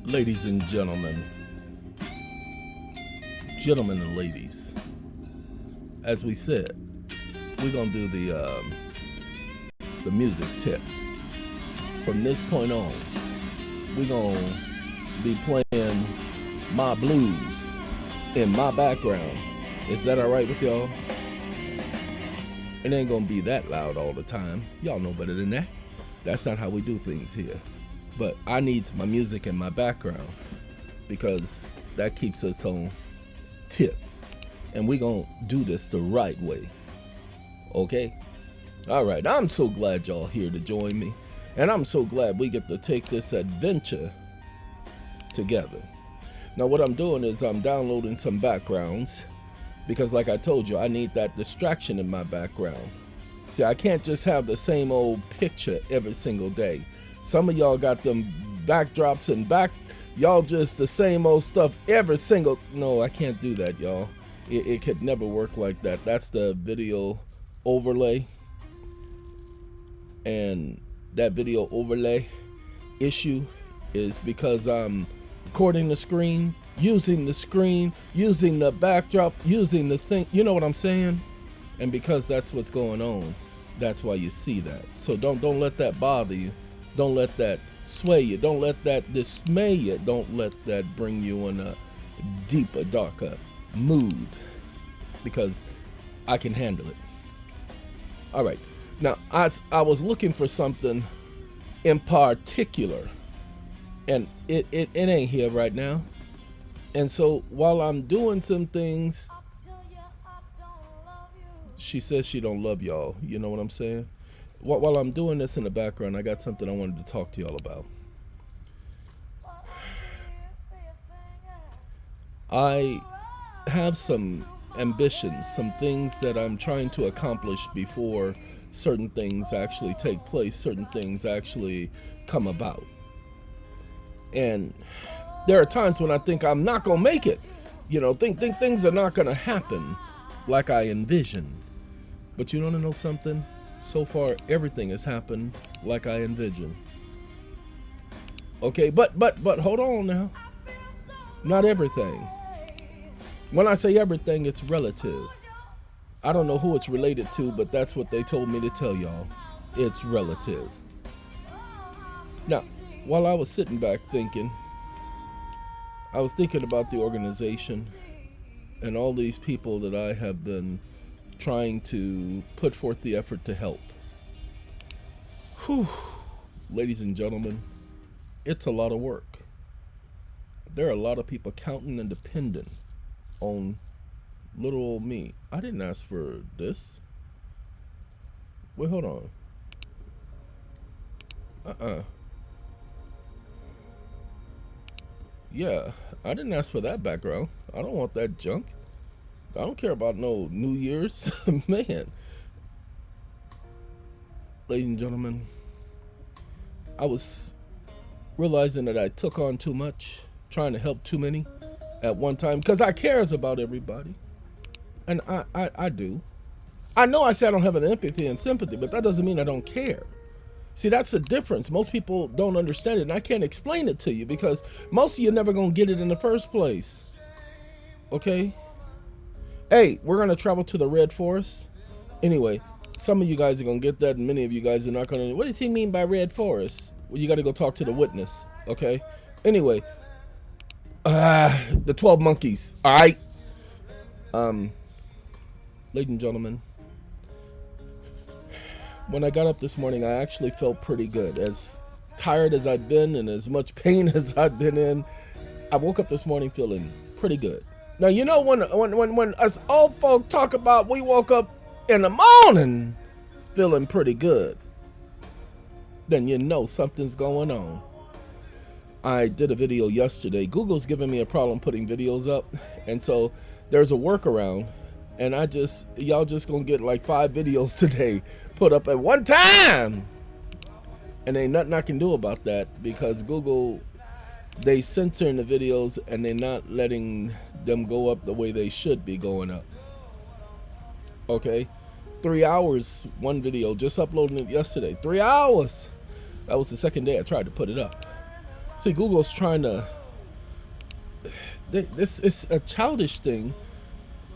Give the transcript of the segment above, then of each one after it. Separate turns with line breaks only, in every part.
Ladies and gentlemen, gentlemen and ladies, as we said, we're gonna do the music tip. From this point on, we're gonna be playing my blues in my background. Is that all right with y'all? It ain't gonna be that loud all the time. Y'all know better than that. That's not how we do things here. But I need my music in my background because that keeps us on tip. And we're gonna do this the right way. Okay? All right, I'm so glad y'all here to join me. And I'm so glad we get to take this adventure together. Now what I'm doing is I'm downloading some backgrounds because like I told you, I need that distraction in my background. See, I can't just have the same old picture every single day. Some of y'all got them backdrops and y'all just the same old stuff every single, no, I can't do that, y'all. It could never work like that. That's the video overlay. And that video overlay issue is because I'm recording the screen, using the backdrop, using the thing, you know what I'm saying? And because that's what's going on, that's why you see that. So don't let that bother you. Don't let that sway you. Don't let that dismay you. Don't let that bring you in a deeper, darker mood, because I can handle it. All right. Now, I was looking for something in particular, and it ain't here right now. And so while I'm doing some things, she says she don't love y'all. You know what I'm saying? While I'm doing this in the background, I got something I wanted to talk to y'all about. I have some ambitions, some things that I'm trying to accomplish before certain things actually take place, certain things actually come about. And there are times when I think I'm not gonna make it. You know, think things are not gonna happen like I envision. But you wanna know something? So far, everything has happened like I envisioned. Okay, but hold on now. Not everything. When I say everything, it's relative. I don't know who it's related to, but that's what they told me to tell y'all. It's relative. Now, while I was sitting back thinking, I was thinking about the organization and all these people that I have been trying to put forth the effort to help. Whew. Ladies and gentlemen, it's a lot of work. There are a lot of people counting and dependent on little old me. I didn't ask for this. Wait, hold on. Yeah, I didn't ask for that background. I don't want that junk. I don't care about no New Year's. Man. Ladies and gentlemen, I was realizing that I took on too much, trying to help too many at one time, because I cares about everybody. And I do. I know I say I don't have an empathy and sympathy, but that doesn't mean I don't care. See, that's the difference. Most people don't understand it, and I can't explain it to you because most of you are never going to get it in the first place. Okay? Hey, we're going to travel to the Red Forest. Anyway, some of you guys are going to get that, and many of you guys are not going to. What does he mean by Red Forest? Well, you got to go talk to the witness, okay? Anyway, the 12 monkeys, all right? Ladies and gentlemen, when I got up this morning, I actually felt pretty good. As tired as I've been and as much pain as I've been in, I woke up this morning feeling pretty good. Now, you know, when us old folk talk about we woke up in the morning feeling pretty good, then you know something's going on. I did a video yesterday. Google's giving me a problem putting videos up, and so there's a workaround, and y'all just gonna get like 5 videos today put up at one time. And ain't nothing I can do about that because Google, they censoring the videos and they're not letting them go up the way they should be going up. Okay? 3 hours, one video, just uploading it yesterday. 3 hours. That was the second day I tried to put it up. See, Google's trying to this is a childish thing.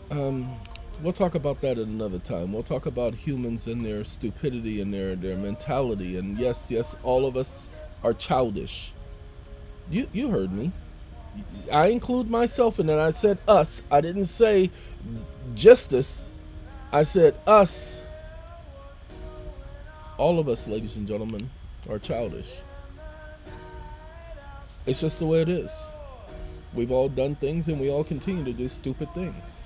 We'll talk about that at another time. We'll talk about humans and their stupidity and their mentality. And yes, all of us are childish. You heard me. I include myself in that. I said us. I didn't say justice. I said us. All of us, ladies and gentlemen, are childish. It's just the way it is. We've all done things and we all continue to do stupid things.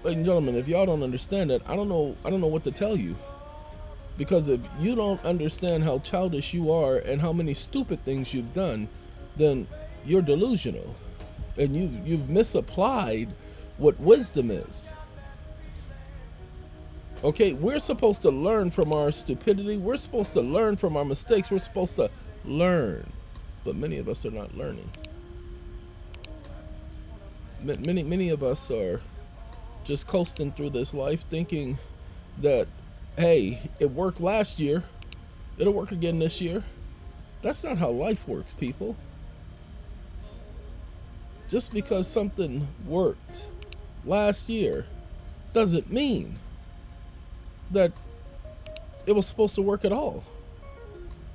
Ladies and gentlemen, if y'all don't understand that, I don't know what to tell you. Because if you don't understand how childish you are and how many stupid things you've done, then you're delusional. And you've misapplied what wisdom is. Okay, we're supposed to learn from our stupidity. We're supposed to learn from our mistakes. We're supposed to learn. But many of us are not learning. Many of us are just coasting through this life thinking that, hey, it worked last year, it'll work again this year. That's not how life works, people. Just because something worked last year doesn't mean that it was supposed to work at all.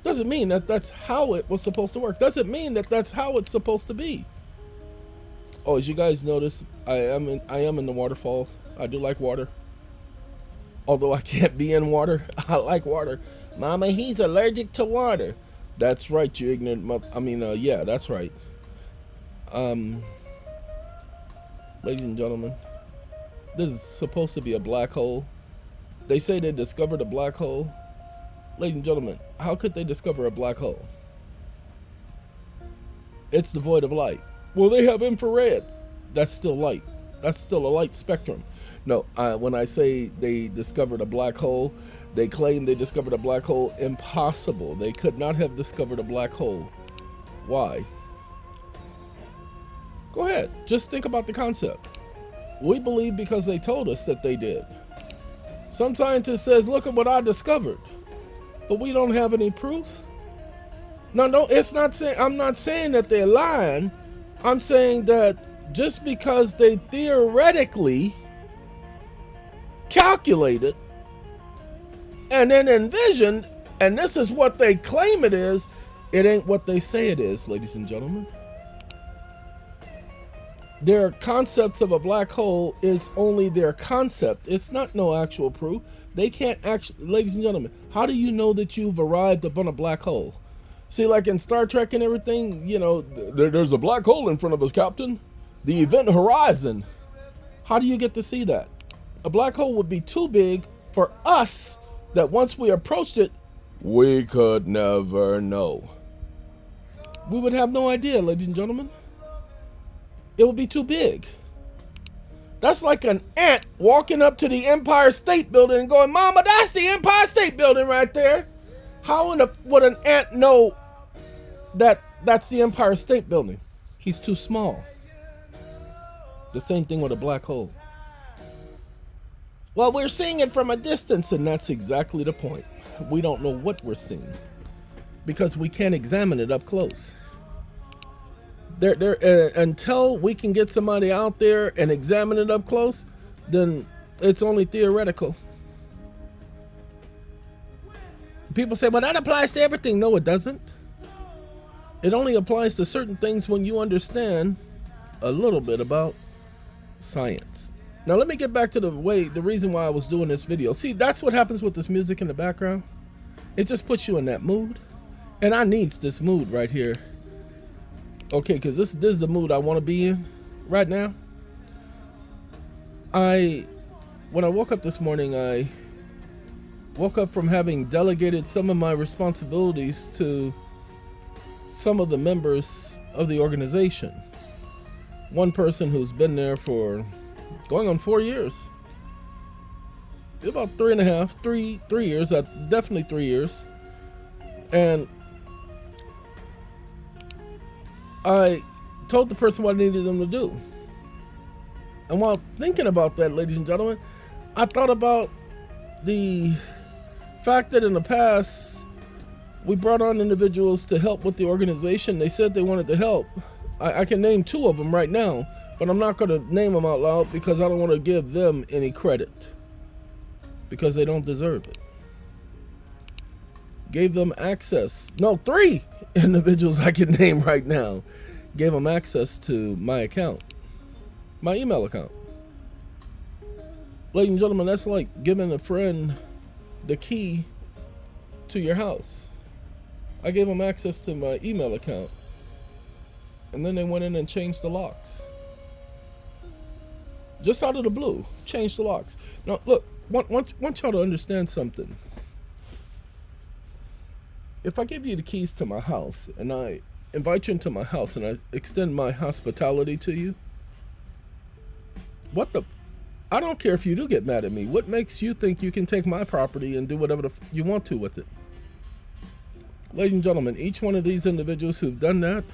Doesn't mean that that's how it was supposed to work. Doesn't mean that that's how it's supposed to be. Oh, as you guys notice, I am in the waterfall. I do like water. Although I can't be in water, I like water. Mama, he's allergic to water. That's right, you ignorant yeah, that's right. Ladies and gentlemen, this is supposed to be a black hole. They say they discovered a black hole. Ladies and gentlemen, how could they discover a black hole? It's devoid of light. Well, they have infrared. That's still light. That's still a light spectrum. No, when I say they discovered a black hole, they claim they discovered a black hole. Impossible. They could not have discovered a black hole. Why? Go ahead. Just think about the concept. We believe because they told us that they did. Some scientist says, look at what I discovered. But we don't have any proof. No, it's not saying, I'm not saying that they're lying. I'm saying that just because they theoretically calculated and then envisioned, and this is what they claim it is, it ain't what they say it is, ladies and gentlemen. Their concepts of a black hole is only their concept. It's not no actual proof. They can't actually, ladies and gentlemen, how do you know that you've arrived upon a black hole? See, like in Star Trek and everything, you know, there's a black hole in front of us, Captain. The event horizon. How do you get to see that? A black hole would be too big for us that once we approached it, we could never know. We would have no idea, ladies and gentlemen. It would be too big. That's like an ant walking up to the Empire State Building and going, Mama, that's the Empire State Building right there. How would an ant know that that's the Empire State Building? He's too small. The same thing with a black hole. Well, we're seeing it from a distance, and that's exactly the point. We don't know what we're seeing because we can't examine it up close. Until we can get somebody out there and examine it up close, then it's only theoretical. People say, well, that applies to everything. No, it doesn't. It only applies to certain things when you understand a little bit about science. Now, let me get back to the reason why I was doing this video. See, that's what happens with this music in the background. It just puts you in that mood. And I needs this mood right here. Okay, because this is the mood I want to be in right now. When I woke up this morning, I woke up from having delegated some of my responsibilities to some of the members of the organization. One person who's been there for going on 4 years. About 3 years, definitely 3 years. And I told the person what I needed them to do. And while thinking about that, ladies and gentlemen, I thought about the fact that in the past, we brought on individuals to help with the organization. They said they wanted to help, I can name 2 of them right now, but I'm not going to name them out loud because I don't want to give them any credit because they don't deserve it. Gave them access. No, 3 individuals I can name right now. Gave them access to my account, my email account. Ladies and gentlemen, that's like giving a friend the key to your house. I gave them access to my email account, and then they went in and changed the locks. Just out of the blue, changed the locks. Now, look, want y'all to understand something. If I give you the keys to my house, and I invite you into my house, and I extend my hospitality to you, I don't care if you do get mad at me. What makes you think you can take my property and do whatever you want to with it? Ladies and gentlemen, each one of these individuals who've done that,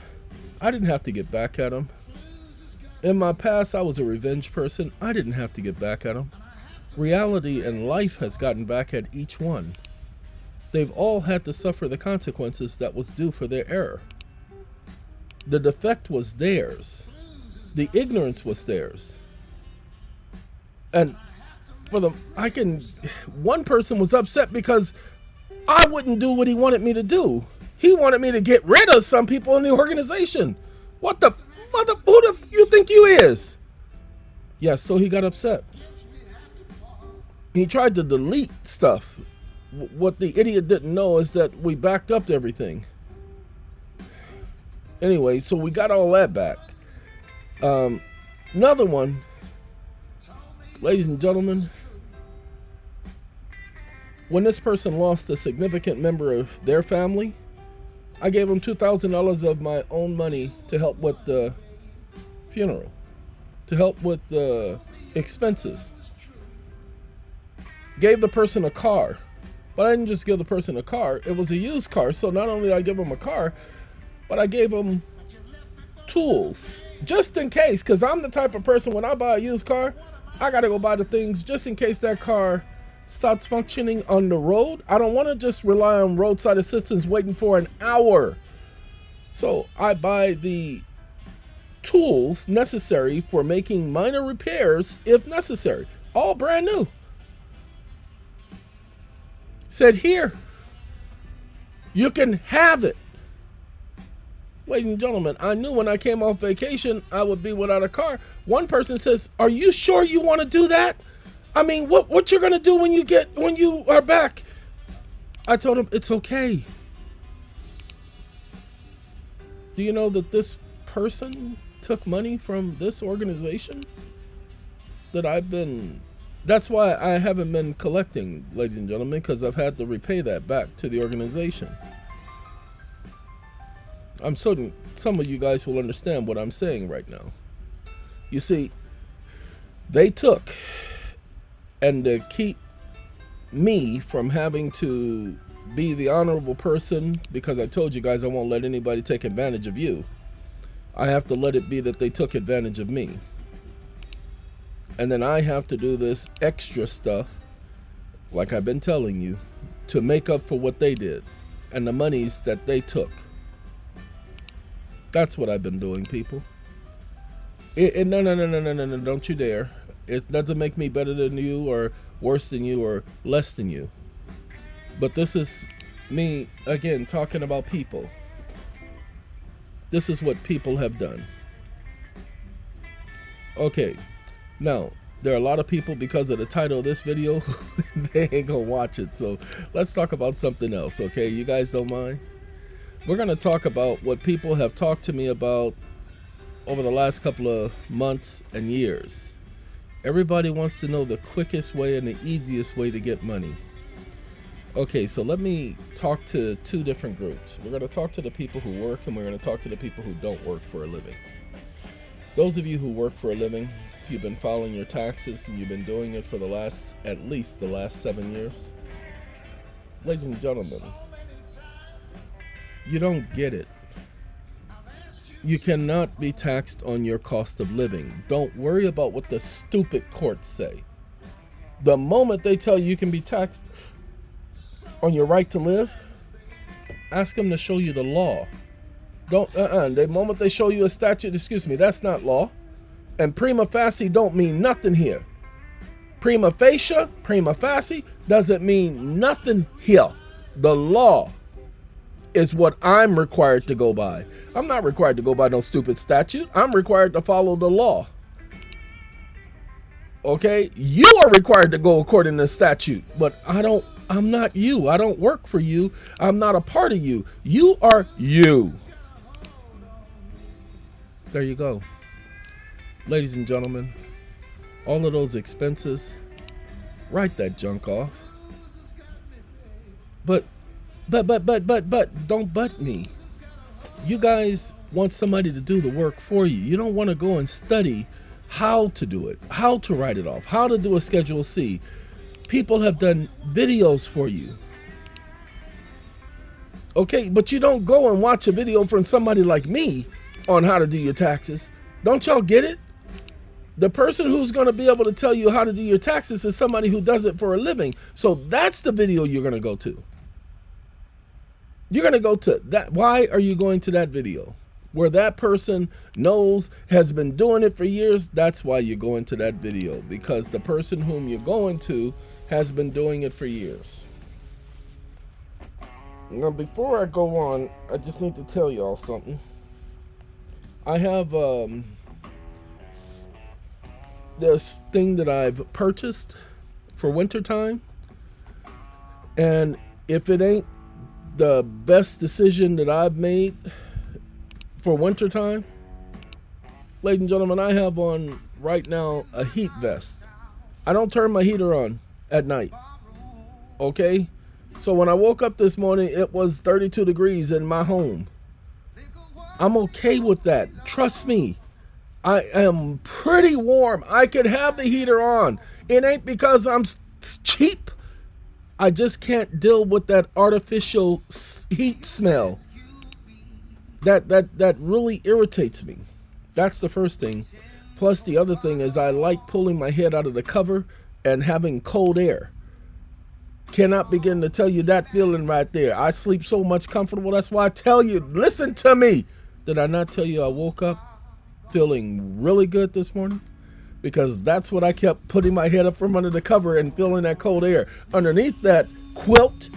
I didn't have to get back at them. In my past, I was a revenge person. I didn't have to get back at them. Reality and life has gotten back at each one. They've all had to suffer the consequences that was due for their error. The defect was theirs. The ignorance was theirs. And one person was upset because I wouldn't do what he wanted me to do. He wanted me to get rid of some people in the organization. Who do you think you is? Yes, so he got upset. He tried to delete stuff. What the idiot didn't know is that we backed up everything. Anyway, so we got all that back. Another one, ladies and gentlemen, when this person lost a significant member of their family, I gave them $2,000 of my own money to help with the funeral, to help with the expenses. Gave the person a car, but I didn't just give the person a car. It was a used car, so not only did I give them a car, but I gave them tools, just in case, because I'm the type of person, when I buy a used car, I got to go buy the things just in case that car starts functioning on the road. I don't want to just rely on roadside assistance waiting for an hour. So I buy the tools necessary for making minor repairs if necessary. All brand new. Said, here, you can have it. Ladies and gentlemen, I knew when I came off vacation, I would be without a car. One person says, are you sure you want to do that? I mean, what you're going to do when you are back? I told him, it's okay. Do you know that this person took money from this organization? That's why I haven't been collecting, ladies and gentlemen, because I've had to repay that back to the organization. I'm certain some of you guys will understand what I'm saying right now. You see, they took, and to keep me from having to be the honorable person, because I told you guys I won't let anybody take advantage of you, I have to let it be that they took advantage of me. And then I have to do this extra stuff, like I've been telling you, to make up for what they did and the monies that they took. That's what I've been doing, people. No, don't you dare. It doesn't make me better than you or worse than you or less than you. But this is me, again, talking about people. This is what people have done. Okay, now, there are a lot of people, because of the title of this video, they ain't gonna watch it. So let's talk about something else, okay? You guys don't mind? We're gonna talk about what people have talked to me about over the last couple of months and years. Everybody wants to know the quickest way and the easiest way to get money. Okay, so let me talk to 2 different groups. We're gonna talk to the people who work, and we're gonna talk to the people who don't work for a living. Those of you who work for a living, you've been filing your taxes and you've been doing it for at least the last 7 years. Ladies and gentlemen, you don't get it. You cannot be taxed on your cost of living. Don't worry about what the stupid courts say. The moment they tell you can be taxed on your right to live, ask them to show you the law. Don't, the moment they show you a statute, excuse me, that's not law. And prima facie don't mean nothing here. Prima facie doesn't mean nothing here. The law is what I'm required to go by. I'm not required to go by no stupid statute. I'm required to follow the law. Okay? You are required to go according to statute, but I'm not you. I don't work for you. I'm not a part of you. You are you. There you go. Ladies and gentlemen, all of those expenses, write that junk off. But don't but me. You guys want somebody to do the work for you. You don't want to go and study how to do it, how to write it off, how to do a Schedule C. People have done videos for you. Okay, but you don't go and watch a video from somebody like me on how to do your taxes. Don't y'all get it? The person who's going to be able to tell you how to do your taxes is somebody who does it for a living. So that's the video you're going to go to. You're going to go to that. Why are you going to that video? Where that person knows, has been doing it for years. That's why you're going to that video. Because the person whom you're going to has been doing it for years. Now, before I go on, I just need to tell y'all something. I have this thing that I've purchased for wintertime. And if it ain't the best decision that I've made for wintertime, ladies and gentlemen, I have on right now a heat vest. I don't turn my heater on at night. Okay? So when I woke up this morning, it was 32 degrees in my home. I'm okay with that. Trust me. I am pretty warm. I can have the heater on. It ain't because I'm cheap. I just can't deal with that artificial heat smell. That really irritates me. That's the first thing. Plus the other thing is I like pulling my head out of the cover and having cold air. Cannot begin to tell you that feeling right there. I sleep so much comfortable. That's why I tell you, listen to me. Did I not tell you I woke up feeling really good this morning? Because that's what I kept putting my head up from under the cover and feeling that cold air. Underneath that quilt,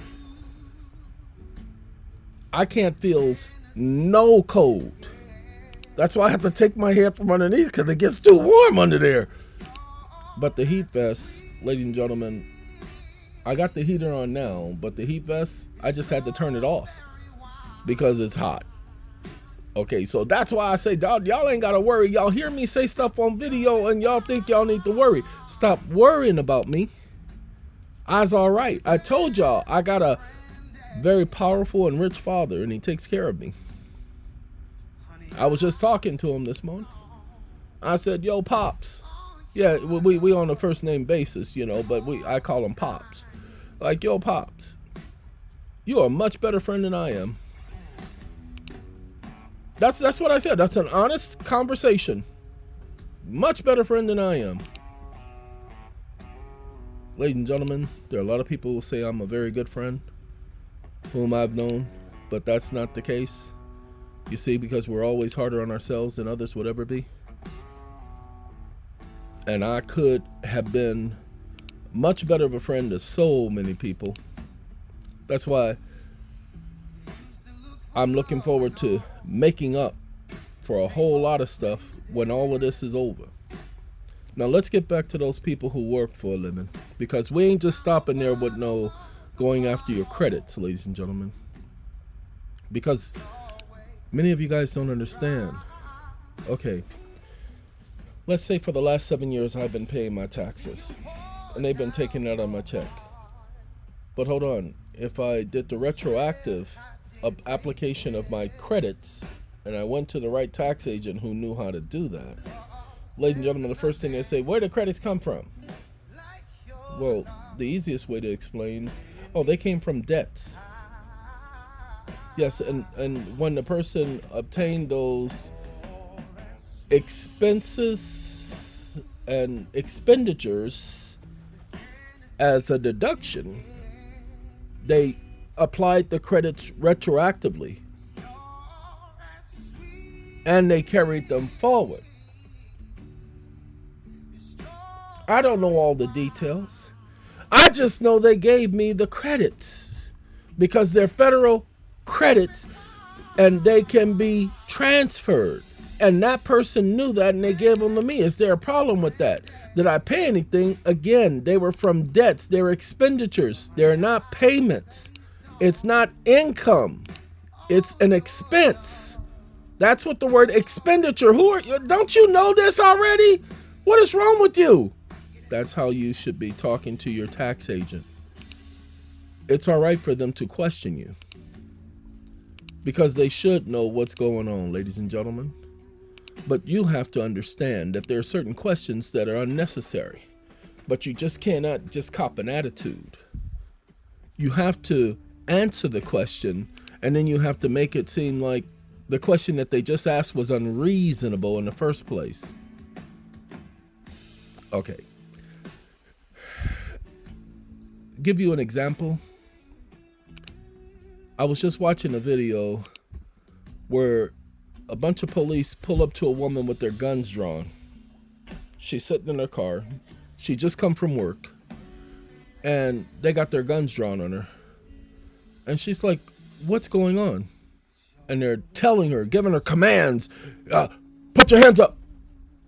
I can't feel no cold. That's why I have to take my head from underneath because it gets too warm under there. But the heat vest, ladies and gentlemen, I got the heater on now, but the heat vest, I just had to turn it off because it's hot. Okay, so that's why I say, y'all ain't got to worry. Y'all hear me say stuff on video and y'all think y'all need to worry. Stop worrying about me. I's all right. I told y'all I got a very powerful and rich father, and he takes care of me. I was just talking to him this morning. I said, yo, Pops. Yeah, we on a first name basis, you know, but I call him Pops. Like, yo, Pops, you are a much better friend than I am. That's what I said. That's an honest conversation. Much better friend than I am. Ladies and gentlemen, there are a lot of people who say I'm a very good friend, whom I've known, but that's not the case. You see, because we're always harder on ourselves than others would ever be. And I could have been much better of a friend to so many people. That's why I'm looking forward to making up for a whole lot of stuff when all of this is over. Now let's get back to those people who work for a living, because we ain't just stopping there with no going after your credits, ladies and gentlemen. Because many of you guys don't understand. Okay, let's say for the last 7 years I've been paying my taxes and they've been taking that on my check. But hold on, if I did the retroactive application of my credits and I went to the right tax agent who knew how to do that, ladies and gentlemen, the first thing they say, where do credits come from? Well, the easiest way to explain, they came from debts. Yes, and when the person obtained those expenses and expenditures as a deduction, they applied the credits retroactively. and they carried them forward. I don't know all the details. I just know they gave me the credits because they're federal credits and they can be transferred. And that person knew that and they gave them to me. Is there a problem with that? Did I pay anything? Again, they were from debts. They're expenditures. They're not payments. It's not income. It's an expense. That's what the word expenditure. Don't you know this already? What is wrong with you? That's how you should be talking to your tax agent. It's all right for them to question you because they should know what's going on, ladies and gentlemen. But you have to understand that there are certain questions that are unnecessary, but you just cannot just cop an attitude. You have to answer the question, and then you have to make it seem like the question that they just asked was unreasonable in the first place. Okay. Give you an example. I was just watching a video where a bunch of police pull up to a woman with their guns drawn. She's sitting in her car. She just come from work. And they got their guns drawn on her. And she's like, what's going on? And they're telling her, giving her commands. Put your hands up.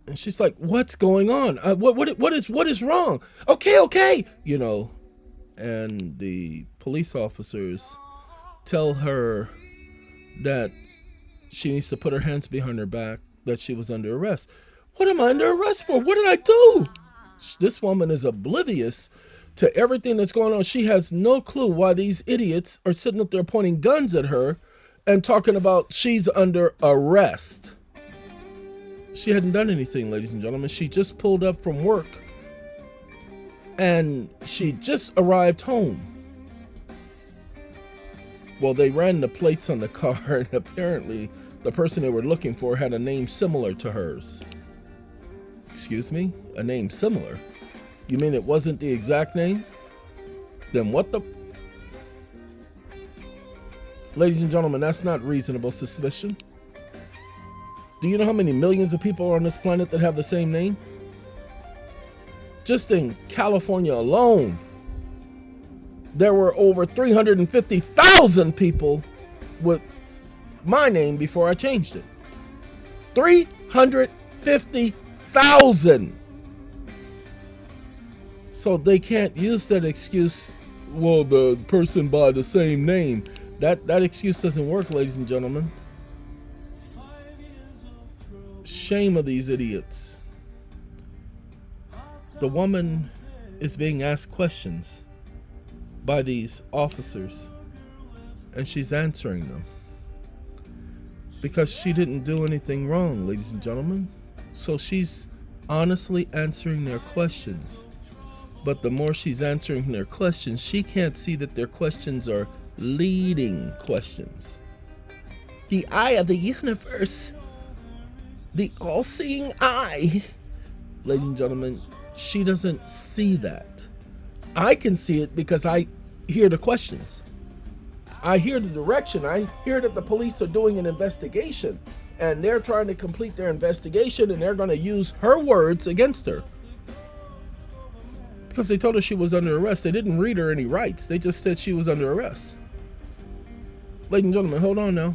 And she's like, what's going on? What is wrong? Okay. You know, and the police officers tell her that she needs to put her hands behind her back, that she was under arrest. What am I under arrest for? What did I do? This woman is oblivious to everything that's going on. She has no clue why these idiots are sitting up there pointing guns at her and talking about she's under arrest. She hadn't done anything, ladies and gentlemen. She just pulled up from work and she just arrived home. Well, they ran the plates on the car and apparently the person they were looking for had a name similar to hers. Excuse me? A name similar? You mean it wasn't the exact name? Then what the... Ladies and gentlemen, that's not reasonable suspicion. Do you know how many millions of people are on this planet that have the same name? Just in California alone, there were over 350,000 people with my name before I changed it. 350,000. So they can't use that excuse, well, the person by the same name. That excuse doesn't work, ladies and gentlemen. Shame of these idiots. The woman is being asked questions by these officers, and she's answering them because she didn't do anything wrong, ladies and gentlemen. So she's honestly answering their questions. But the more she's answering their questions, she can't see that their questions are leading questions. The eye of the universe, the all-seeing eye. Ladies and gentlemen, she doesn't see that. I can see it because I hear the questions. I hear the direction. I hear that the police are doing an investigation and they're trying to complete their investigation and they're going to use her words against her. Because they told her she was under arrest. They didn't read her any rights. They just said she was under arrest. Ladies and gentlemen, hold on now.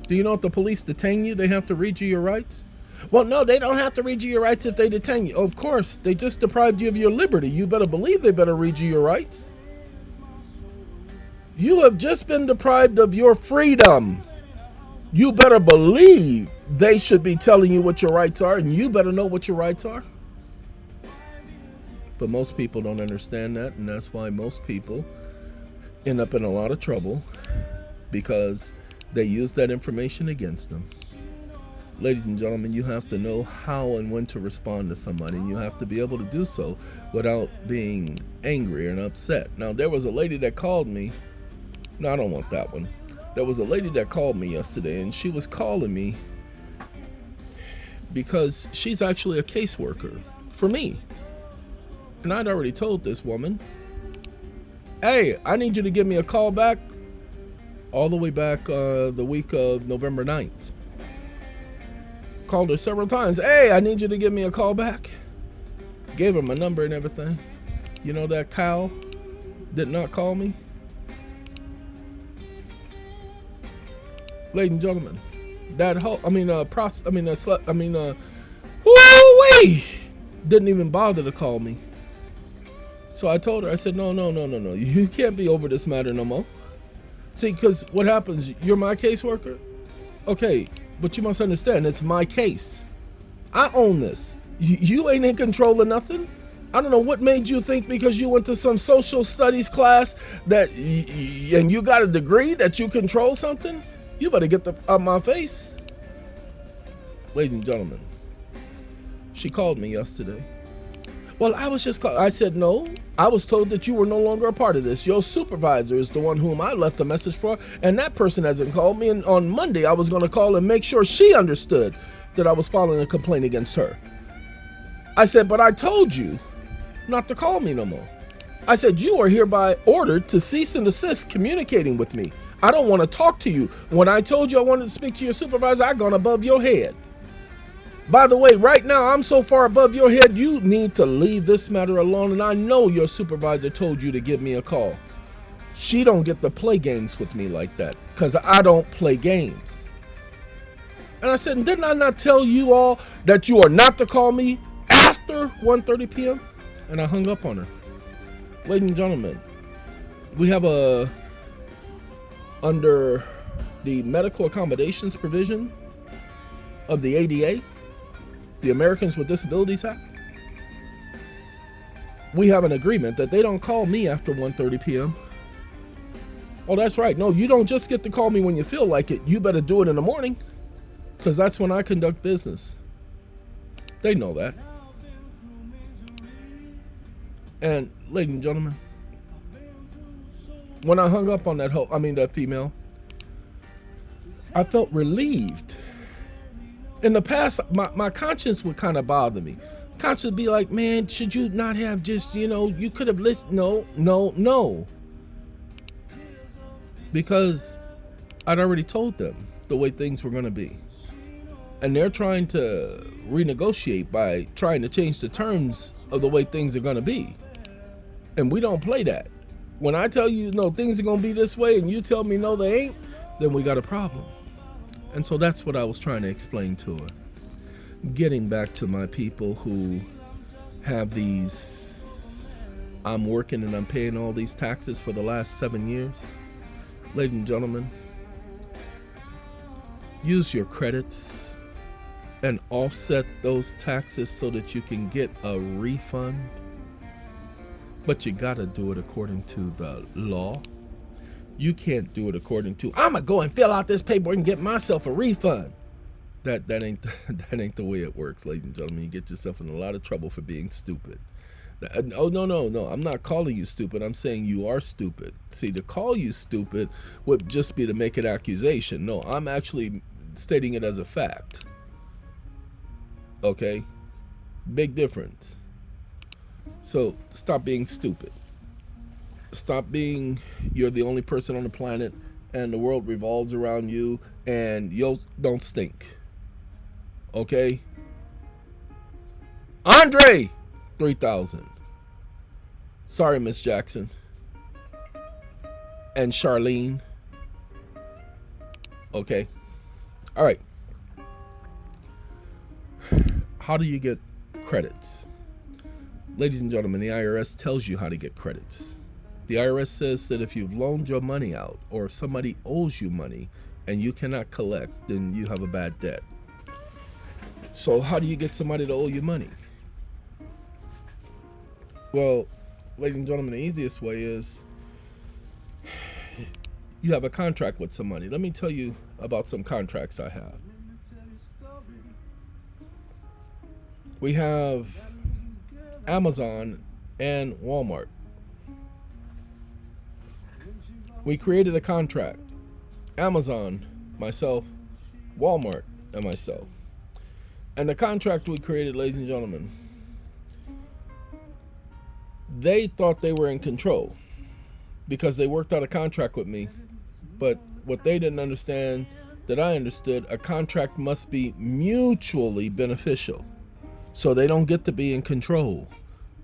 Do you know if the police detain you, they have to read you your rights? Well, no, they don't have to read you your rights if they detain you. Of course, they just deprived you of your liberty. You better believe they better read you your rights. You have just been deprived of your freedom. You better believe they should be telling you what your rights are, and you better know what your rights are. But most people don't understand that, and that's why most people end up in a lot of trouble because they use that information against them. Ladies and gentlemen, you have to know how and when to respond to somebody, and you have to be able to do so without being angry and upset. Now, there was a lady that called me. No, I don't want that one. There was a lady that called me yesterday, and she was calling me because she's actually a caseworker for me. And I'd already told this woman, hey, I need you to give me a call back all the way back the week of November 9th. Called her several times. Hey, I need you to give me a call back. Gave her my number and everything. You know that cow did not call me? Ladies and gentlemen, that whole, woo-wee, didn't even bother to call me. So I told her, I said, no, you can't be over this matter no more. See, because what happens, you're my caseworker? Okay, but you must understand, it's my case. I own this. You ain't in control of nothing. I don't know what made you think because you went to some social studies class that and you got a degree that you control something. You better get out my face. Ladies and gentlemen, she called me yesterday. Well, I was just I said, no, I was told that you were no longer a part of this. Your supervisor is the one whom I left a message for, and that person hasn't called me. And on Monday, I was going to call and make sure she understood that I was filing a complaint against her. I said, but I told you not to call me no more. I said, you are hereby ordered to cease and desist communicating with me. I don't want to talk to you. When I told you I wanted to speak to your supervisor, I gone above your head. By the way, right now, I'm so far above your head, you need to leave this matter alone. And I know your supervisor told you to give me a call. She don't get to play games with me like that because I don't play games. And I said, didn't I not tell you all that you are not to call me after 1:30 p.m.? And I hung up on her. Ladies and gentlemen, we have under the medical accommodations provision of the ADA, the Americans with Disabilities Act, we have an agreement that they don't call me after 1:30 p.m. Oh, that's right. No, you don't just get to call me when you feel like it. You better do it in the morning because that's when I conduct business. They know that. And ladies and gentlemen, when I hung up on that female, I felt relieved. In the past, my conscience would kind of bother me. Conscience would be like, man, should you not have just, you could have listened. No. Because I'd already told them the way things were going to be. And they're trying to renegotiate by trying to change the terms of the way things are going to be. And we don't play that. When I tell you, no, things are going to be this way and you tell me, no, they ain't, then we got a problem. And so that's what I was trying to explain to her. Getting back to my people who have these, I'm working and I'm paying all these taxes for the last 7 years. Ladies and gentlemen, use your credits and offset those taxes so that you can get a refund. But you gotta do it according to the law. You can't do it according to, I'm gonna go and fill out this paperwork and get myself a refund. That ain't the way it works, ladies and gentlemen. You get yourself in a lot of trouble for being stupid. Oh, no. I'm not calling you stupid. I'm saying you are stupid. See, to call you stupid would just be to make an accusation. No, I'm actually stating it as a fact. Okay? Big difference. So stop being stupid. Stop being you're the only person on the planet and the world revolves around you and you don't stink. Okay? Andre 3000. Sorry, Miss Jackson. And Charlene. Okay. All right. How do you get credits? Ladies and gentlemen, the IRS tells you how to get credits. The IRS says that if you've loaned your money out or if somebody owes you money and you cannot collect, then you have a bad debt. So how do you get somebody to owe you money? Well, ladies and gentlemen, the easiest way is you have a contract with somebody. Let me tell you about some contracts I have. We have Amazon and Walmart. We created a contract. Amazon, myself, Walmart, and myself. And the contract we created, ladies and gentlemen, they thought they were in control because they worked out a contract with me. But what they didn't understand that I understood, a contract must be mutually beneficial. So they don't get to be in control.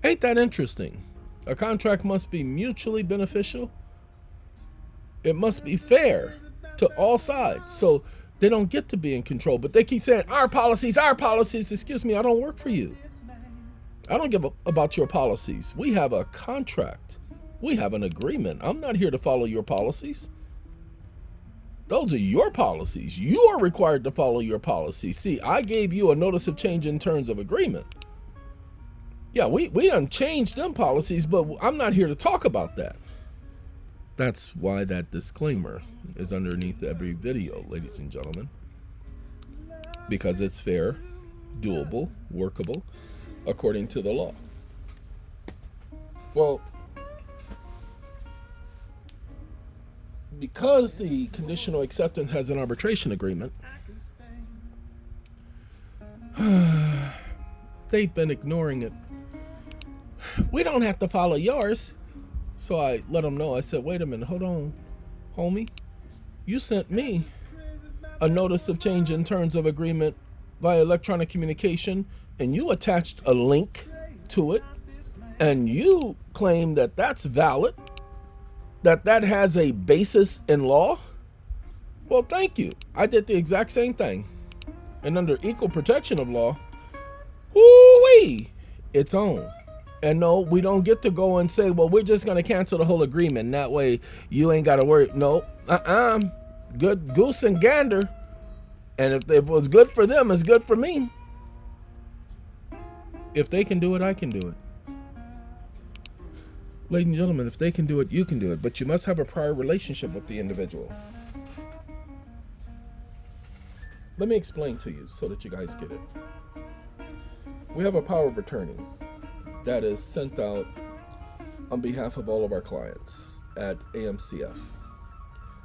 Ain't that interesting? A contract must be mutually beneficial. It must be fair to all sides. So they don't get to be in control. But they keep saying, our policies, our policies. Excuse me, I don't work for you. I don't give a about your policies. We have a contract. We have an agreement. I'm not here to follow your policies. Those are your policies. You are required to follow your policies. See, I gave you a notice of change in terms of agreement. Yeah, we done changed them policies, but I'm not here to talk about that. That's why that disclaimer is underneath every video, ladies and gentlemen. Because it's fair, doable, workable, according to the law. Well, because the conditional acceptance has an arbitration agreement, they've been ignoring it. We don't have to follow yours. So I let them know. I said, wait a minute, hold on, homie. You sent me a notice of change in terms of agreement via electronic communication, and you attached a link to it, and you claim that that's valid, that has a basis in law. Well, thank you. I did the exact same thing. And under equal protection of law, woo-wee, it's on. And no, we don't get to go and say, well, we're just going to cancel the whole agreement. That way you ain't got to worry. No, good goose and gander. And if it was good for them, it's good for me. If they can do it, I can do it. Ladies and gentlemen, if they can do it, you can do it. But you must have a prior relationship with the individual. Let me explain to you so that you guys get it. We have a power of attorney that is sent out on behalf of all of our clients at AMCF.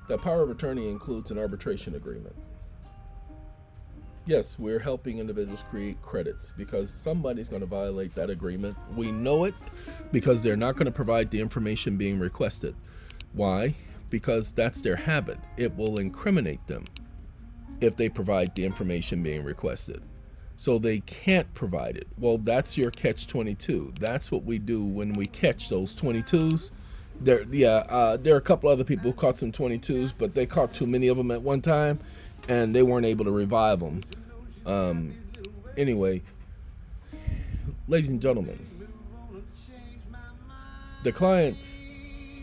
That power of attorney includes an arbitration agreement. Yes, we're helping individuals create credits because somebody's going to violate that agreement. We know it because they're not going to provide the information being requested. Why? Because that's their habit. It will incriminate them if they provide the information being requested. So they can't provide it. Well, that's your catch-22. That's what we do when we catch those 22s. There are a couple other people who caught some 22s, but they caught too many of them at one time, and they weren't able to revive them. Anyway, ladies and gentlemen, the clients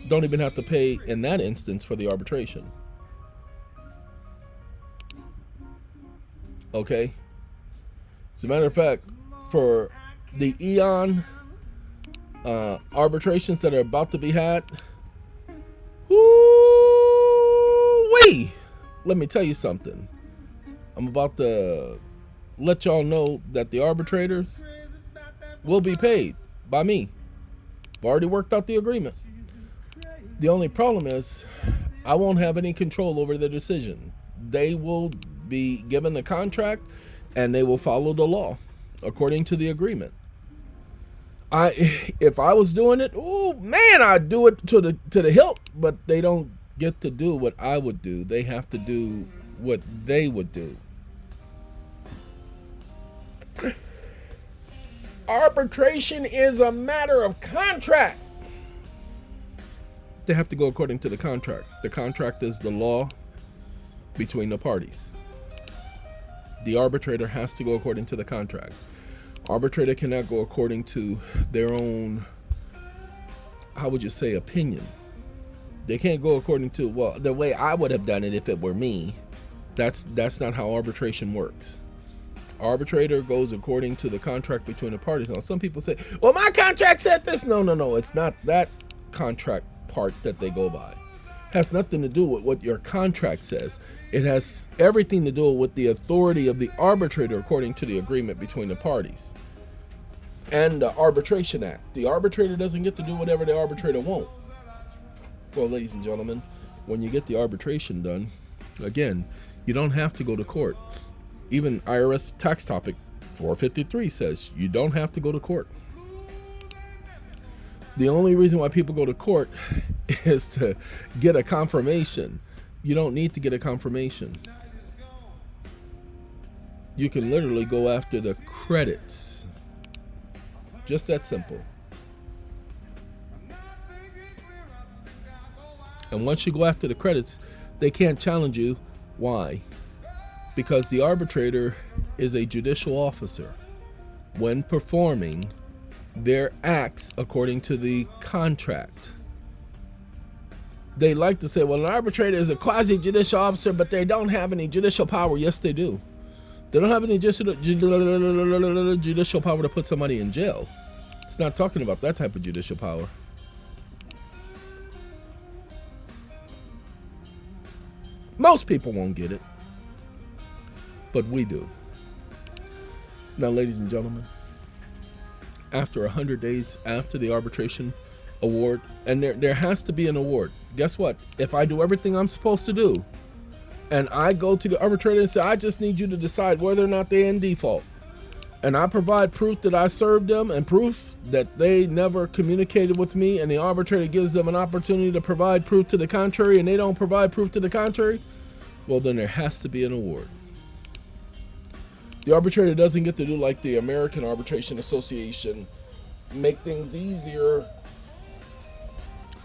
don't even have to pay in that instance for the arbitration. Okay? As a matter of fact, for the EEON arbitrations that are about to be had, woo-wee! Let me tell you something. I'm about to let y'all know that the arbitrators will be paid by me. I've already worked out the agreement. The only problem is I won't have any control over the decision. They will be given the contract and they will follow the law according to the agreement. If I was doing it, oh man, I'd do it to the hilt, but they don't get to do what I would do. They have to do what they would do. Arbitration is a matter of contract. They have to go according to the contract. The contract is the law between the parties. The arbitrator has to go according to the contract. Arbitrator cannot go according to their own, how would you say, opinion. They can't go according to, well, the way I would have done it if it were me. That's not how arbitration works. Arbitrator goes according to the contract between the parties. Now, some people say, well, my contract said this. No, it's not that contract part that they go by. It has nothing to do with what your contract says. It has everything to do with the authority of the arbitrator according to the agreement between the parties and the Arbitration Act. The arbitrator doesn't get to do whatever the arbitrator wants. Well, ladies and gentlemen, when you get the arbitration done, again, you don't have to go to court. Even IRS tax topic 453 says you don't have to go to court. The only reason why people go to court is to get a confirmation. You don't need to get a confirmation. You can literally go after the credits. Just that simple. And once you go after the credits, they can't challenge you. Why? Because the arbitrator is a judicial officer when performing their acts according to the contract. They like to say, well, an arbitrator is a quasi-judicial officer, but they don't have any judicial power. Yes, they do. They don't have any judicial power to put somebody in jail. It's not talking about that type of judicial power. Most people won't get it, but we do. Now, ladies and gentlemen, after 100 days after the arbitration award, and there has to be an award. Guess what? If I do everything I'm supposed to do, and I go to the arbitrator and say, I just need you to decide whether or not they're in default, and I provide proof that I served them and proof that they never communicated with me, and the arbitrator gives them an opportunity to provide proof to the contrary, and they don't provide proof to the contrary, well, then there has to be an award. The arbitrator doesn't get to do like the American Arbitration Association, make things easier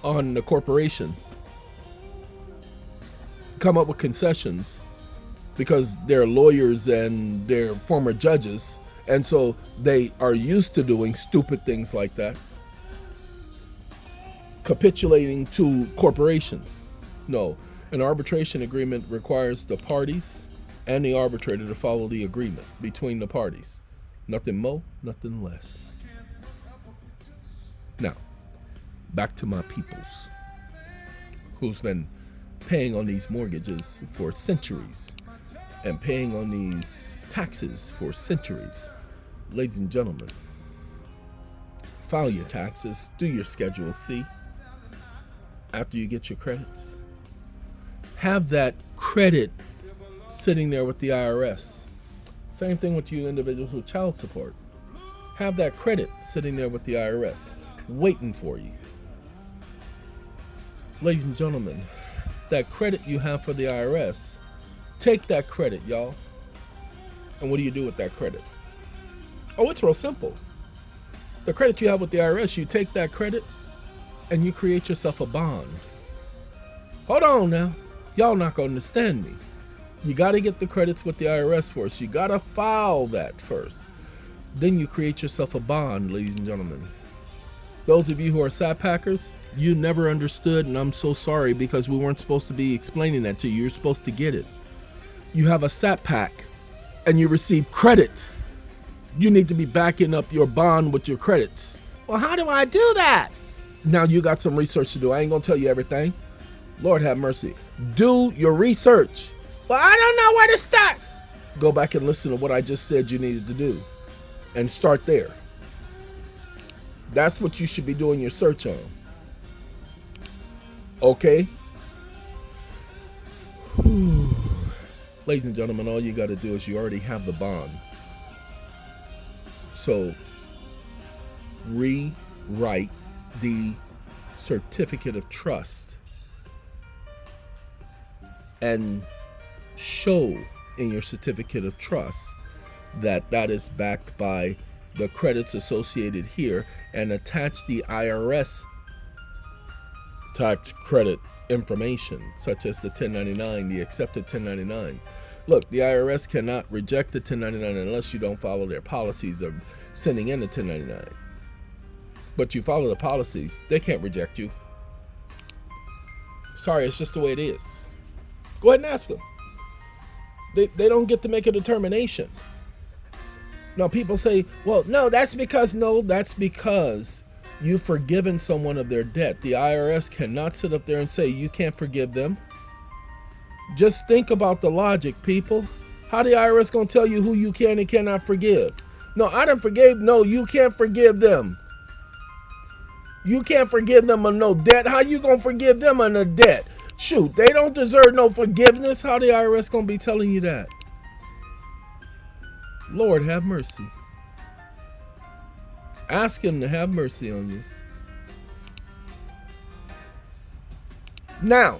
on the corporation, come up with concessions because they're lawyers and they're former judges, and so they are used to doing stupid things like that, capitulating to corporations. No, an arbitration agreement requires the parties and the arbitrator to follow the agreement between the parties. Nothing more, nothing less. Now, back to my peoples who's been paying on these mortgages for centuries and paying on these taxes for centuries. Ladies and gentlemen, file your taxes, do your Schedule C after you get your credits. Have that credit sitting there with the IRS. Same thing with you individuals with child support. Have that credit sitting there with the IRS, waiting for you. Ladies and gentlemen, that credit you have for the IRS, take that credit, y'all. And what do you do with that credit? Oh, it's real simple. The credit you have with the IRS, you take that credit and you create yourself a bond. Hold on now. Y'all not going to understand me. You got to get the credits with the IRS first. You got to file that first. Then you create yourself a bond, ladies and gentlemen. Those of you who are SAT packers, you never understood, and I'm so sorry because we weren't supposed to be explaining that to you. You're supposed to get it. You have a SAT pack and you receive credits. You need to be backing up your bond with your credits. Well, how do I do that? Now you got some research to do. I ain't going to tell you everything. Lord have mercy. Do your research. Well, I don't know where to start. Go back and listen to what I just said you needed to do and start there. That's what you should be doing your search on. Okay? Whew. Ladies and gentlemen, all you got to do is you already have the bond. So, rewrite the certificate of trust and show in your certificate of trust that that is backed by the credits associated here, and attach the IRS tax credit information, such as the 1099, the accepted 1099s. Look, the IRS cannot reject the 1099 unless you don't follow their policies of sending in the 1099. But you follow the policies, they can't reject you. Sorry, it's just the way it is. Go ahead and ask them. They don't get to make a determination. Now people say, well, no, that's because you've forgiven someone of their debt. The IRS cannot sit up there and say you can't forgive them. Just think about the logic, people. How the IRS gonna tell you who you can and cannot forgive? No, I done forgave. No, you can't forgive them. You can't forgive them on no debt. How you gonna forgive them on a debt? Shoot, they don't deserve no forgiveness. How the IRS gonna be telling you that? Lord have mercy. Ask him to have mercy on you. Now,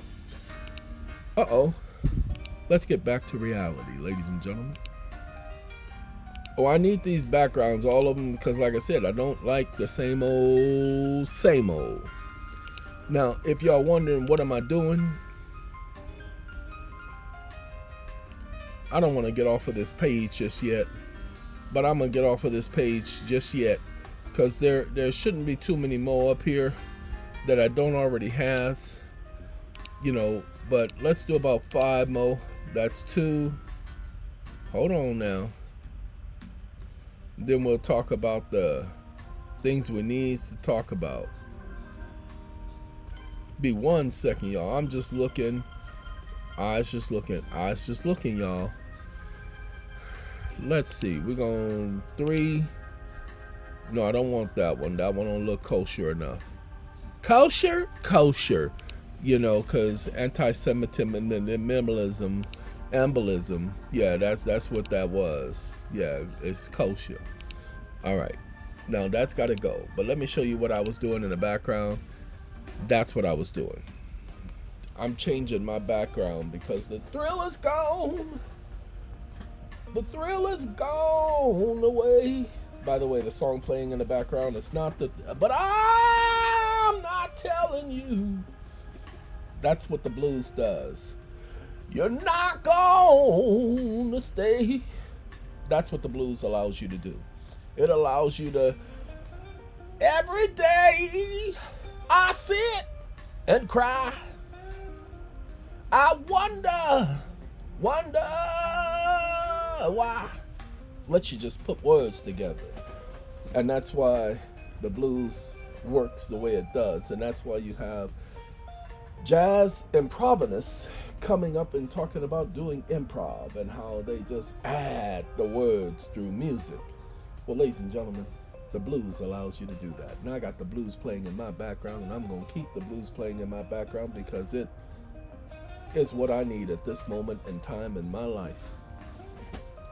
let's get back to reality, ladies and gentlemen. Oh, I need these backgrounds, all of them, because like I said, I don't like the same old, same old. Now, if y'all wondering what am I doing, I don't want to get off of this page just yet, but I'm going to get off of this page just yet, because there shouldn't be too many more up here that I don't already have, you know, but let's do about 5 more. That's 2. Hold on now. Then we'll talk about the things we need to talk about. Be 1 second, y'all. I'm just looking. Eyes just looking, y'all. Let's see. We're going 3. No, I don't want that one. That one don't look kosher enough. Kosher? Kosher. You know, because anti-Semitism and embolism. Yeah, that's what that was. Yeah, it's kosher. All right. Now, that's got to go. But let me show you what I was doing in the background. That's what I was doing. I'm changing my background because the thrill is gone. The thrill is gone away. By the way, the song playing in the background, it's not the... But I'm not telling you. That's what the blues does. You're not gonna stay. That's what the blues allows you to do. It allows you to... Every day I sit and cry. I wonder why. Lets you just put words together. And that's why the blues works the way it does. And that's why you have jazz improvinists coming up and talking about doing improv and how they just add the words through music. Well, ladies and gentlemen, the blues allows you to do that. Now I got the blues playing in my background, and I'm going to keep the blues playing in my background because it is what I need at this moment in time in my life.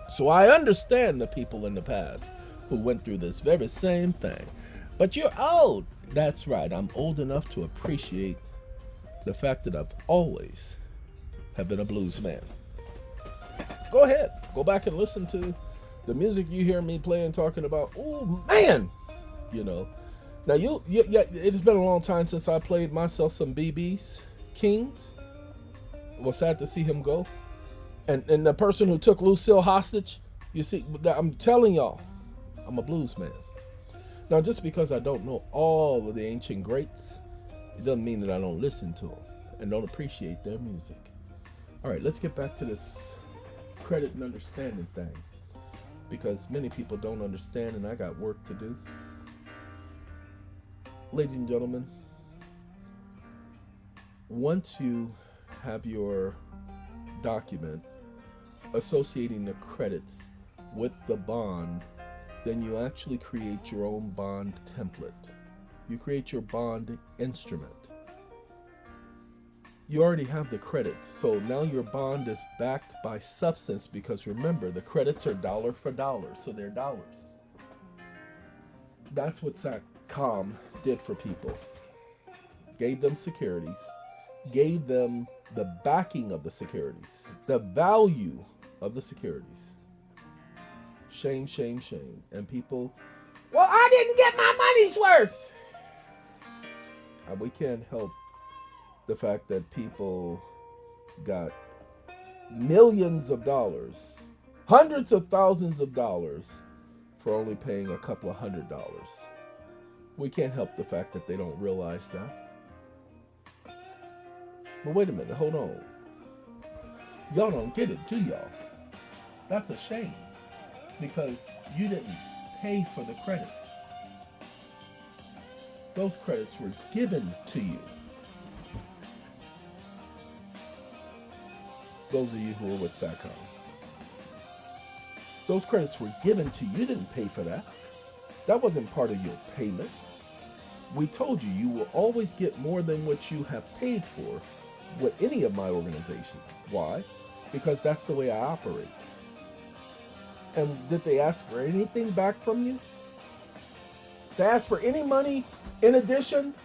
So I understand the people in the past who went through this very same thing. But you're old. That's right. I'm old enough to appreciate the fact that I've always have been a blues man. Go ahead. Go back and listen to the music you hear me playing, talking about. Oh, man. You know. Now, it's been a long time since I played myself some BB's Kings. It was sad to see him go. And the person who took Lucille hostage, you see, I'm telling y'all, I'm a blues man. Now, just because I don't know all of the ancient greats, it doesn't mean that I don't listen to them and don't appreciate their music. All right, let's get back to this credit and understanding thing, because many people don't understand and I got work to do. Ladies and gentlemen, once you have your document associating the credits with the bond, then you actually create your own bond template. You create your bond instrument. You already have the credits, so now your bond is backed by substance, because remember, the credits are dollar for dollar, so they're dollars. That's what SATCOM did for people. Gave them securities, gave them the backing of the securities, the value of the securities. Shame, shame, shame. And people, well, I didn't get my money's worth. We can't help the fact that people got millions of dollars, hundreds of thousands of dollars for only paying a couple of $100. We can't help the fact that they don't realize that. But wait a minute, hold on. Y'all don't get it, do y'all? That's a shame, because you didn't pay for the credits. Those credits were given to you. Those of you who are with SATCOM. Those credits were given to you. You didn't pay for that. That wasn't part of your payment. We told you you will always get more than what you have paid for with any of my organizations. Why? Because that's the way I operate. And did they ask for anything back from you? They asked for any money in addition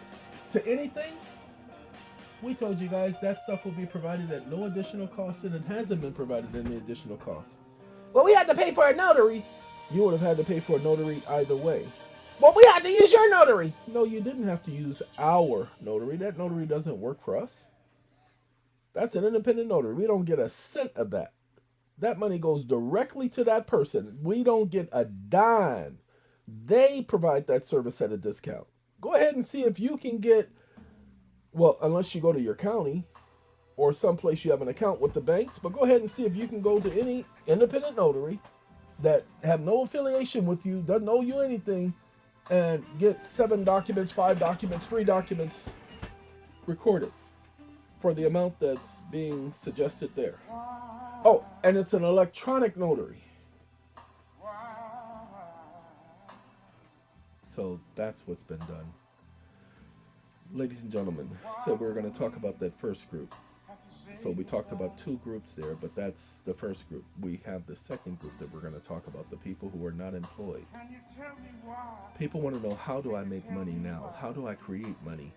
to anything? We told you guys that stuff will be provided at no additional cost, and it hasn't been provided at any additional cost. Well, we had to pay for a notary. You would have had to pay for a notary either way. Well, we had to use your notary. No, you didn't have to use our notary. That notary doesn't work for us. That's an independent notary. We don't get a cent of that. That money goes directly to that person. We don't get a dime. They provide that service at a discount. Go ahead and see if you can get, well, unless you go to your county or someplace you have an account with the banks, but go ahead and see if you can go to any independent notary that have no affiliation with you, doesn't owe you anything, and get 7 documents, 5 documents, 3 documents recorded for the amount that's being suggested there. Oh, and it's an electronic notary. So that's what's been done. Ladies and gentlemen, so we're going to talk about that first group. So we talked about 2 groups there, but that's the first group. We have the second group that we're going to talk about, the people who are not employed. People want to know, how do I make money now? How do I create money?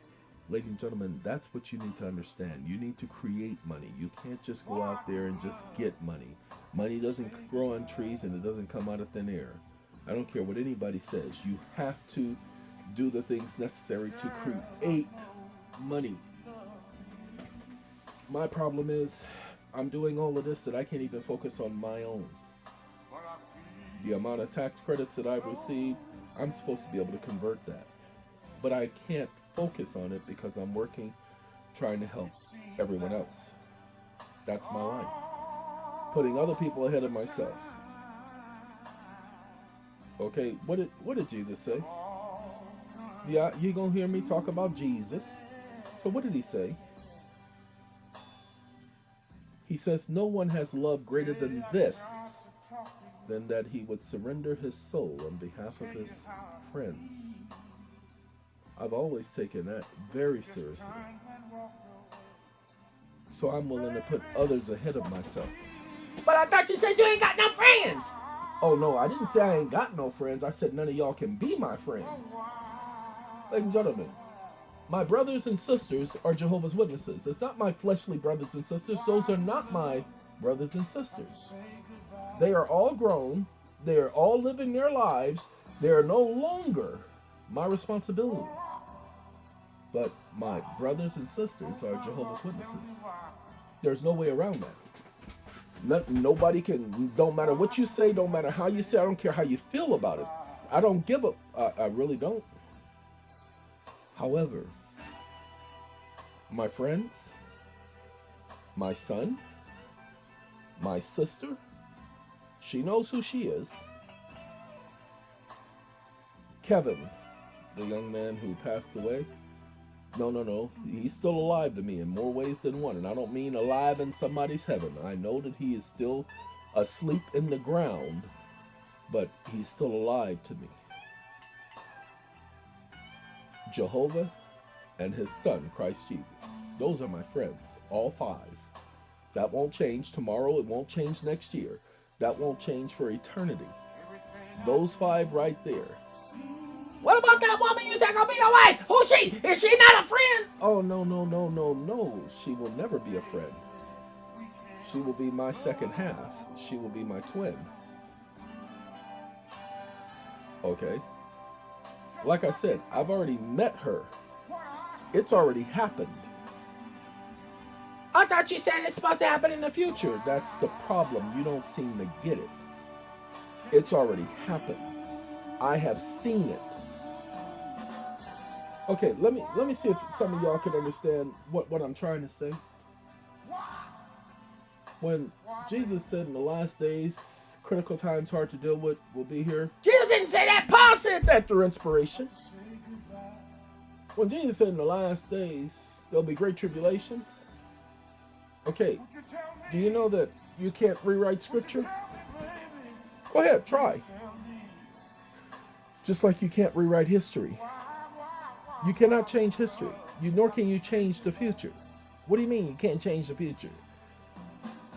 Ladies and gentlemen, that's what you need to understand. You need to create money. You can't just go out there and just get money. Money doesn't grow on trees and it doesn't come out of thin air. I don't care what anybody says. You have to do the things necessary to create money. My problem is I'm doing all of this that I can't even focus on my own. The amount of tax credits that I've received, I'm supposed to be able to convert that. But I can't focus on it because I'm working, trying to help everyone else. That's my life. Putting other people ahead of myself. Okay, what did Jesus say? Yeah, you're going to hear me talk about Jesus. So what did he say? He says, no one has love greater than this, than that he would surrender his soul on behalf of his friends. I've always taken that very seriously. So I'm willing to put others ahead of myself. But I thought you said you ain't got no friends. Oh no, I didn't say I ain't got no friends. I said none of y'all can be my friends. Ladies and gentlemen, my brothers and sisters are Jehovah's Witnesses. It's not my fleshly brothers and sisters. Those are not my brothers and sisters. They are all grown. They are all living their lives. They are no longer my responsibility. But my brothers and sisters are Jehovah's Witnesses. There's no way around that. Nobody can, don't matter what you say, don't matter how you say, I don't care how you feel about it. I don't give up. I really don't. However, my friends, my son, my sister, she knows who she is. Kevin, the young man who passed away, no, he's still alive to me in more ways than one. And I don't mean alive in somebody's heaven. I know that he is still asleep in the ground, but he's still alive to me. Jehovah and his son, Christ Jesus. Those are my friends, all 5. That won't change tomorrow. It won't change next year. That won't change for eternity. Those 5 right there. What about that woman you said gonna be your wife? Who's she? Is she not a friend? Oh, no. She will never be a friend. She will be my second half. She will be my twin. Okay. Like I said, I've already met her. It's already happened. I thought you said it's supposed to happen in the future. That's the problem. You don't seem to get it. It's already happened. I have seen it. Okay, let me see if some of y'all can understand what I'm trying to say. When Jesus said in the last days, critical times hard to deal with will be here. Jesus didn't say that. Paul said that through inspiration. When Jesus said in the last days, there'll be great tribulations. Okay, do you know that you can't rewrite Scripture? Go ahead, try. Just like you can't rewrite history. You cannot change history. Nor can you change the future. What do you mean you can't change the future?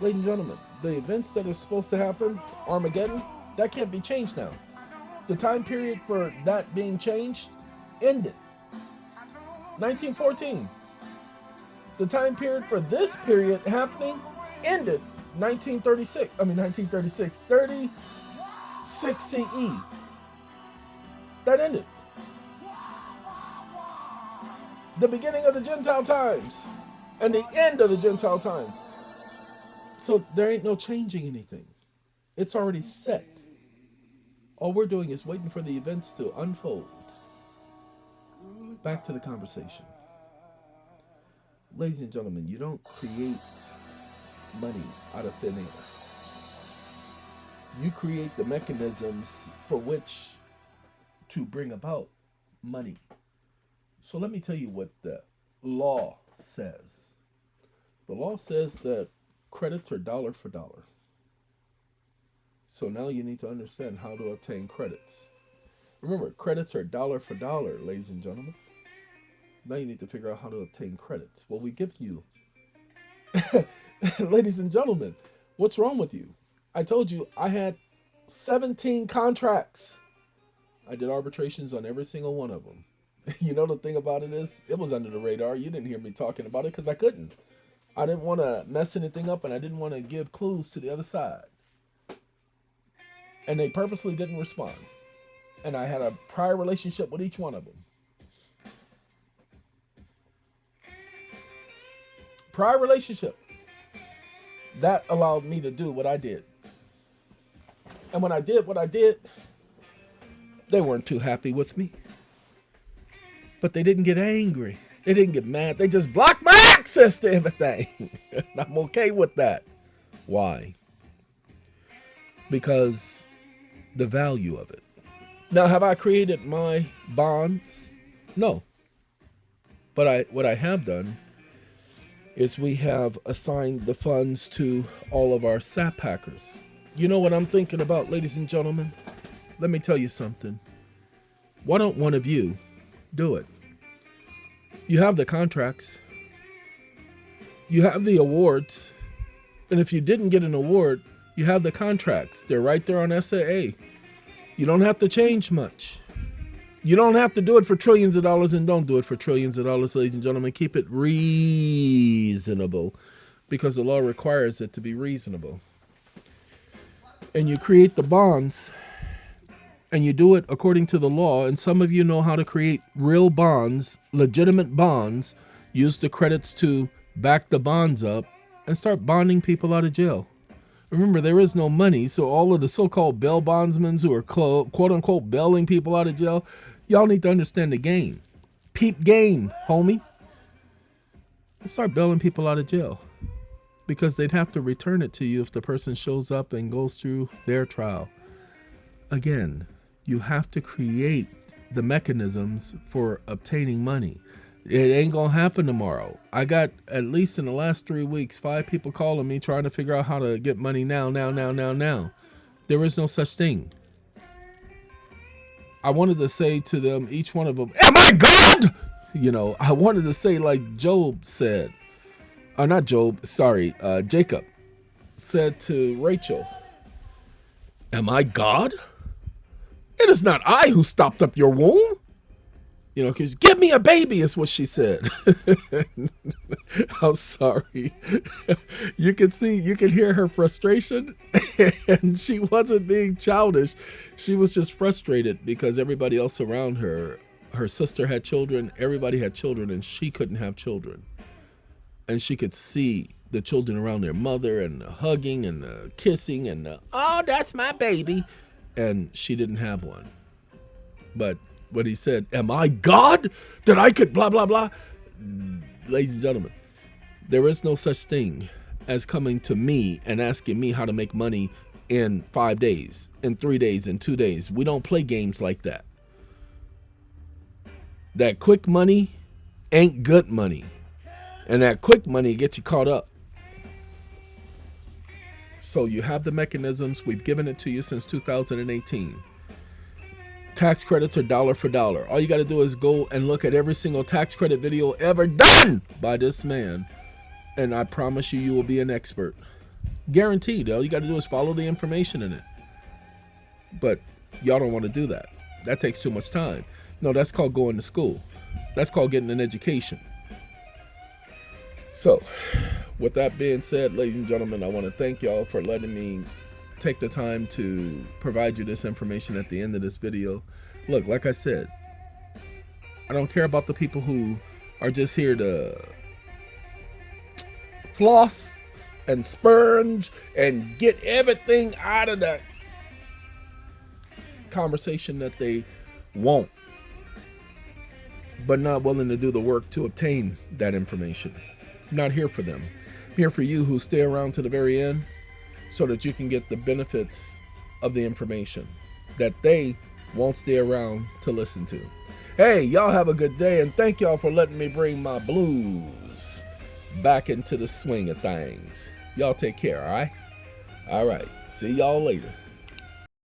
Ladies and gentlemen, the events that are supposed to happen, Armageddon, that can't be changed now. The time period for that being changed ended. 1914. The time period for this period happening ended 1936. 36. 37 6 CE. That ended. The beginning of the Gentile times and the end of the Gentile times. So there ain't no changing anything. It's already set. All we're doing is waiting for the events to unfold. Back to the conversation. Ladies and gentlemen, you don't create money out of thin air. You create the mechanisms for which to bring about money. So let me tell you what the law says. The law says that credits are dollar for dollar. So now you need to understand how to obtain credits. Remember, credits are dollar for dollar, ladies and gentlemen. Now you need to figure out how to obtain credits. Well, we give you, ladies and gentlemen, what's wrong with you? I told you I had 17 contracts. I did arbitrations on every single one of them. You know, the thing about it is, it was under the radar. You didn't hear me talking about it because I couldn't. I didn't want to mess anything up, and I didn't want to give clues to the other side. And they purposely didn't respond. And I had a prior relationship with each one of them. Prior relationship. That allowed me to do what I did. And when I did what I did, they weren't too happy with me. But they didn't get angry. They didn't get mad. They just blocked my access to everything. And I'm okay with that. Why? Because the value of it. Now, have I created my bonds? No. But what I have done is we have assigned the funds to all of our SAP hackers. You know what I'm thinking about, ladies and gentlemen? Let me tell you something. Why don't one of you do it? You have the contracts. You have the awards. And if you didn't get an award, you have the contracts. They're right there on SAA. You don't have to change much. You don't have to do it for trillions of dollars, and don't do it for trillions of dollars, ladies and gentlemen. Keep it reasonable because the law requires it to be reasonable. And you create the bonds and you do it according to the law. And some of you know how to create real bonds, legitimate bonds, use the credits to back the bonds up and start bonding people out of jail. Remember, there is no money, so all of the so-called bail bondsmen who are quote-unquote bailing people out of jail, y'all need to understand the game. Peep game, homie. Let's start bailing people out of jail because they'd have to return it to you if the person shows up and goes through their trial. Again, you have to create the mechanisms for obtaining money. It ain't gonna happen tomorrow. I got, at least in the last 3 weeks, 5 people calling me trying to figure out how to get money now. There is no such thing. I wanted to say to them, each one of them, am I God? You know, I wanted to say like Job said, or not Job, sorry, Jacob said to Rachel, am I God? It is not I who stopped up your womb. You know, because give me a baby is what she said. I'm sorry. You can hear her frustration. And she wasn't being childish. She was just frustrated because everybody else around her, her sister had children, everybody had children, and she couldn't have children. And she could see the children around their mother and the hugging and the kissing and the, oh, that's my baby. And she didn't have one. But when he said, am I God? That I could blah, blah, blah. Ladies and gentlemen, there is no such thing as coming to me and asking me how to make money in 5 days, in 3 days, in 2 days. We don't play games like that. That quick money ain't good money. And that quick money gets you caught up. So you have the mechanisms. We've given it to you since 2018. Tax credits are dollar for dollar. All you got to do is go and look at every single tax credit video ever done by this man. And I promise you, you will be an expert. Guaranteed. All you got to do is follow the information in it. But y'all don't want to do that. That takes too much time. No, that's called going to school. That's called getting an education. So, with that being said, ladies and gentlemen, I want to thank y'all for letting me take the time to provide you this information at the end of this video. Look, like I said, I don't care about the people who are just here to floss and spurge and get everything out of that conversation that they want, but not willing to do the work to obtain that information. Not here for them. I'm here for you who stay around to the very end so that you can get the benefits of the information that they won't stay around to listen to. Hey, y'all have a good day, and thank y'all for letting me bring my blues back into the swing of things. Y'all take care, all right? All right. See y'all later.